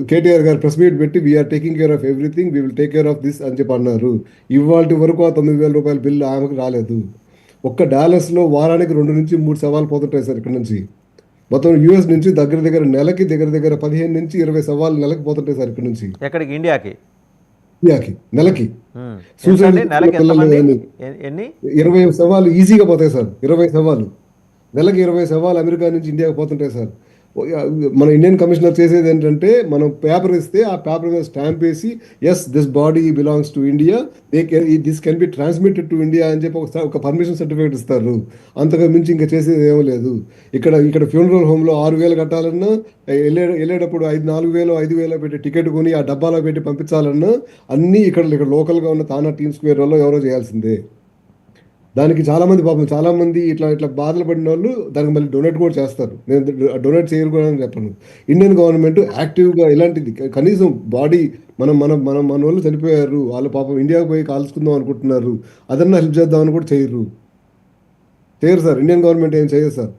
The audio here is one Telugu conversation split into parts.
కేటీఆర్ గారు ప్రెస్ మీట్ పెట్టి we are taking care of everything, we will take care of this అని చెప్పి అన్నారు. ఇవాళ వరకు ఆ 9,000 రూపాయల బిల్లు ఆమెకు రాలేదు. ఒక్క డాలస్లో వారానికి 2 నుంచి 3 సవాలు పోతుంటాయి సార్ ఇక్కడ నుంచి. మొత్తం యూఎస్ నుంచి దగ్గర దగ్గర నెలకి దగ్గర దగ్గర 15 నుంచి 20 సవాలు నెలకి పోతుంటాయి సార్ ఇక్కడ నుంచి ఎక్కడికి? ఇండియాకి? ఇండియాకి నెలకి. సూసైడ్ ఎంతండి నెలకి పిల్లలు ఎంతమంది? కానీ ఎన్ని? 20 సవాలు ఈజీగా పోతాయి సార్. 20 సవాలు నెలకి 20 సవాలు అమెరికా నుంచి ఇండియాకి పోతుంటాయి సార్. మన ఇండియన్ కమిషనర్ చేసేది ఏంటంటే, మనం పేపర్ ఇస్తే ఆ పేపర్ మీద స్టాంప్ వేసి yes this body belongs to India, this can be transmitted to India అని చెప్పి ఒక పర్మిషన్ సర్టిఫికేట్ ఇస్తారు. అంతకు మించి ఇంకా చేసేది ఏమీ లేదు. ఇక్కడ ఫ్యూనరల్ హోమ్లో 6,000 కట్టాలన్నా, వెళ్ళేటప్పుడు 4,000 5,000 పెట్టి టికెట్ కొని ఆ డబ్బాలో పెట్టి పంపించాలన్నా అన్నీ ఇక్కడ లోకల్గా ఉన్న తానా టీమ్ స్క్వేర్ వల్ల ఎవరో చేయాల్సిందే. దానికి చాలామంది పాపం చాలామంది ఇట్లా బాధలు పడిన వాళ్ళు దానికి మళ్ళీ డొనేట్ కూడా చేస్తారు. నేను డొనేట్ చేయరు కూడా అని చెప్పను. ఇండియన్ గవర్నమెంట్ యాక్టివ్గా ఇలాంటిది కనీసం బాడీ మనం మనం మనం మన వాళ్ళు చనిపోయారు, వాళ్ళు పాపం ఇండియాకి పోయి కాల్చుకుందాం అనుకుంటున్నారు, అదన్నా హెల్ప్ చేద్దామని కూడా చేయరు సార్. ఇండియన్ గవర్నమెంట్ ఏం చేయదు సార్.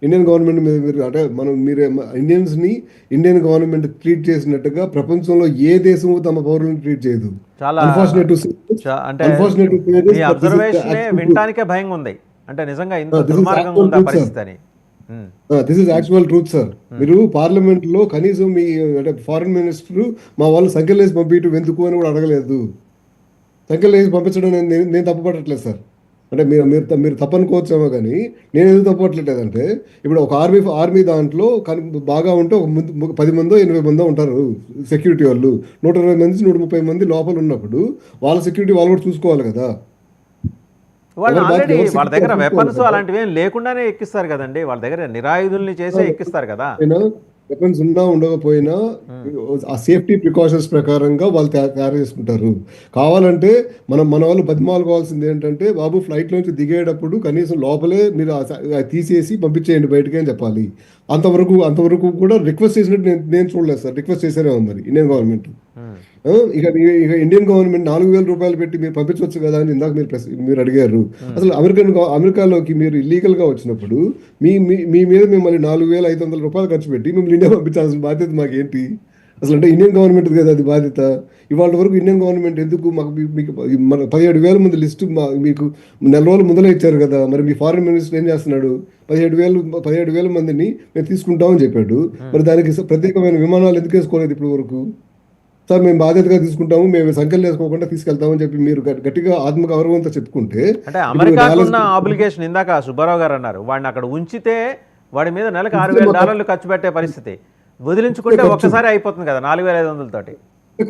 ఇండియన్ గవర్నమెంట్ మీరు అంటే మీరు ఇండియన్స్ని ఇండియన్ గవర్నమెంట్ ట్రీట్ చేసినట్టుగా ప్రపంచంలో ఏ దేశము తమ పౌరులను ట్రీట్ చేయదు. చాలా అంటే ఈ అబ్జర్వేషన్ వినటానికే భయంగా ఉంది. అంటే నిజంగా ఇంత దుర్మార్గంగా ఉందా పరిస్థితి అని. This is actual truth sir. మీరు పార్లమెంట్ లో కనీసం మీ అంటే ఫారిన్ మినిస్టర్ మా వాళ్ళు సంఖ్యలేసి పంపించడం ఎందుకు అని కూడా అడగలేదు. సంఖ్యలేసి పంపించడం నేను తప్పుపడట్లేదు సార్. అంటే మీరు తప్పనుకోవచ్చేమో, కానీ నేను ఎందుకు తప్పట్లేదంటే, ఇప్పుడు ఒక ఆర్మీ దాంట్లో బాగా ఉంటే ఒక 10 మందో 8 మందో ఉంటారు సెక్యూరిటీ వాళ్ళు. 120 మంది 130 మంది లోపల ఉన్నప్పుడు వాళ్ళ సెక్యూరిటీ వాళ్ళు కూడా చూసుకోవాలి కదా. వాళ్ళు ఆల్రెడీ వాళ్ళ దగ్గర వెపన్స్ అలాంటివి ఏం లేకుండానే ఎక్కిస్తారు కదండి. వాళ్ళ దగ్గర నిరాయుధుల్ని చేసే ఎక్కిస్తారు కదా. వెపన్స్ ఉన్నా ఉండకపోయినా ఆ సేఫ్టీ ప్రికాషన్స్ ప్రకారంగా వాళ్ళు తయారు చేసుకుంటారు. కావాలంటే మన వాళ్ళు బతిమాలుకోవాల్సింది ఏంటంటే, బాబు ఫ్లైట్లోంచి దిగేటప్పుడు కనీసం లోపలే మీరు తీసేసి పంపించేయండి బయటకే అని చెప్పాలి. అంతవరకు కూడా రిక్వెస్ట్ చేసినట్టు నేను చూడలేదు సార్. రిక్వెస్ట్ చేసేనే ఉంది ఇండియన్ గవర్నమెంట్. ఇక ఇండియన్ గవర్నమెంట్ 4,000 రూపాయలు పెట్టి మీరు పంపించవచ్చు కదా అని ఇందాక మీరు అడిగారు. అసలు అమెరికాలోకి మీరు ఇల్లీగల్ గా వచ్చినప్పుడు మీ మీద మిమ్మల్ని 4,500 రూపాయలు ఖర్చు పెట్టి మిమ్మల్ని ఇండియా పంపించాల్సిన బాధ్యత మాకేంటి? అసలు అంటే ఇండియన్ గవర్నమెంట్ కదా అది బాధ్యత. ఇవాళ వరకు ఇండియన్ గవర్నమెంట్ ఎందుకు మీకు మన 17,000 మంది లిస్టు మీకు నెల రోజులు ముందలే ఇచ్చారు కదా. మరి మీ ఫారిన్ మినిస్టర్ ఏం చేస్తున్నాడు? 17,000 మందిని మేము తీసుకుంటామని చెప్పాడు. మరి దానికి ప్రత్యేకమైన విమానాలు ఎందుకు వేసుకోలేదు ఇప్పుడు వరకు? సార్ మేము బాధ్యతగా తీసుకుంటాము, మేము సంఖ్యలు వేసుకోకుండా తీసుకెళ్తామని చెప్పి మీరు గట్టిగా ఆత్మగౌరవంతో చెప్పుకుంటే, అంటే అమెరికాకున్న ఆబ్లిగేషన్ ఇందాక సుబ్బారావు గారు అన్నారు, వాడిని అక్కడ ఉంచితే వాడి మీద నెలకు $6,000 ఖర్చు పెట్టే పరిస్థితి, వదిలించుకుంటే ఒక్కసారి అయిపోతుంది కదా 4,500 తోటి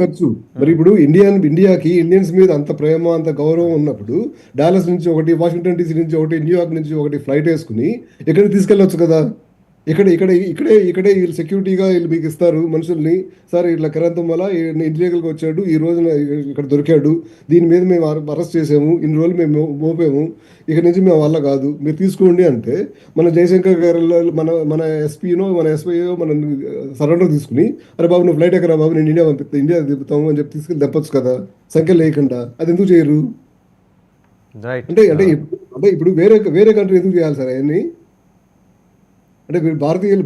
ఖర్చు. మరి ఇప్పుడు ఇండియాకి ఇండియన్స్ మీద అంత ప్రేమ అంత గౌరవం ఉన్నప్పుడు డాలస్ నుంచి ఒకటి, వాషింగ్టన్ డీసీ నుంచి ఒకటి, న్యూయార్క్ నుంచి ఒకటి ఫ్లైట్ వేసుకుని ఎక్కడికి తీసుకెళ్ళొచ్చు కదా. ఇక్కడే వీళ్ళు సెక్యూరిటీగా వీళ్ళు మీకు ఇస్తారు మనుషుల్ని. సార్ ఇట్లా కిరాంతం వల్ల ఇల్లీగల్గా వచ్చాడు, ఈ రోజున ఇక్కడ దొరికాడు, దీని మీద మేము అరెస్ట్ చేసాము, ఇన్ని రోజులు మేము మోపాము, ఇక నుంచి మేము వల్ల కాదు, మీరు తీసుకోండి అంటే మన జయశంకర్ గారు మన ఎస్పీనో మన ఎస్పీఓ మన సరెండర్ తీసుకుని, అరే బాబు నువ్వు ఫ్లైట్ ఎక్కరా బాబు, నేను ఇండియా దిగుతాము అని చెప్పి తీసుకెళ్ళి తెప్పచ్చు కదా సంఖ్యలు లేకుండా. అది ఎందుకు చేయరు? అంటే ఇప్పుడు వేరే కంట్రీ ఎందుకు చేయాలి సార్ అవన్నీ? అంటే మీరు భారతీయుల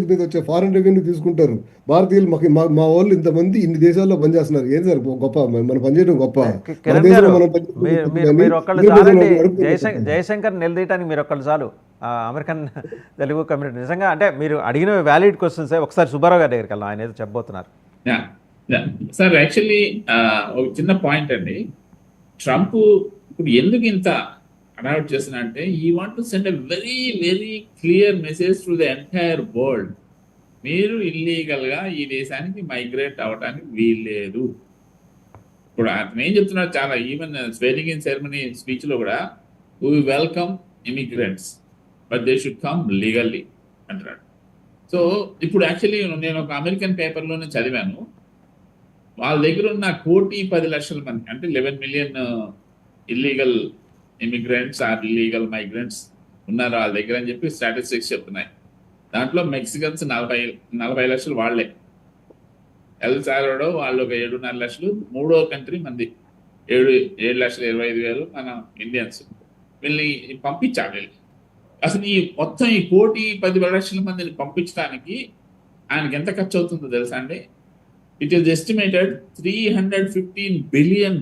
మీద వచ్చే ఫారెన్ రెవెన్యూ తీసుకుంటారు. భారతీయులు మా వాళ్ళు ఇంతమంది ఇన్ని దేశాల్లో పనిచేస్తున్నారు. ఏం సార్ గొప్ప? మనం పనిచేయడం గొప్ప? జయశంకర్ నిలదీయటానికి మీరు ఒక్కళ్ళు చాలు అమెరికన్ తెలుగు కమ్యూనిటీ. నిజంగా అంటే మీరు అడిగిన వ్యాలిడ్ క్వశ్చన్స్. ఒకసారి సుబ్బారావు గారి దగ్గరికి వెళ్ళాం, ఆయన ఏదో చెప్పబోతున్నారు. సార్ యాక్చువల్లీ ఒక చిన్న పాయింట్ అండి. ట్రంప్ ఇప్పుడు ఎందుకు ఇంత అడాప్ట్ చేస్తున్నా అంటే, ఈ want to send a very very clear message to the entire world. మీరు ఇల్లీగల్గా ఈ దేశానికి మైగ్రేట్ అవ్వడానికి వీల్లేదు. ఇప్పుడు అతను ఏం చెప్తున్నాడు, చాలా ఈవెన్ స్వేరింగ్ ఇన్ సెరమనీ స్పీచ్లో కూడా, we welcome immigrants but they should come legally అంటున్నాడు. సో ఇప్పుడు యాక్చువల్లీ నేను ఒక అమెరికన్ పేపర్లోనే చదివాను, వాళ్ళ దగ్గర ఉన్న 1,10,00,000 మంది అంటే 11 million illegal immigrants or illegal migrants ఉన్నారు వాళ్ళ దగ్గర అని చెప్పి స్టాటిస్టిక్స్ చెప్తున్నాయి. దాంట్లో మెక్సికన్స్ 40 లక్షలు వాళ్లే, ఎల్ సాల్వడోర్ వాళ్ళు ఒక 7.5 లక్షలు, మూడో కంట్రీ మంది 7,25,000 మన ఇండియన్స్. వీళ్ళని పంపించాలి. అసలు ఈ మొత్తం ఈ 1,10,00,000 మందిని పంపించడానికి ఆయనకి ఎంత ఖర్చు అవుతుందో తెలుసా అండి? It is estimated $315 billion,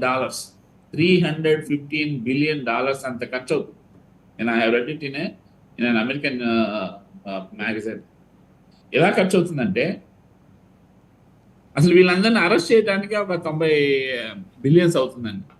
$315 billion అంత ఖర్చు అవుతుంది. నేను I have read it in an American magazine. ఎలా ఖర్చు అవుతుందంటే అసలు వీళ్ళందరినీ అరెస్ట్ చేయడానికి ఒక 90 బిలియన్స్ అవుతుందండి.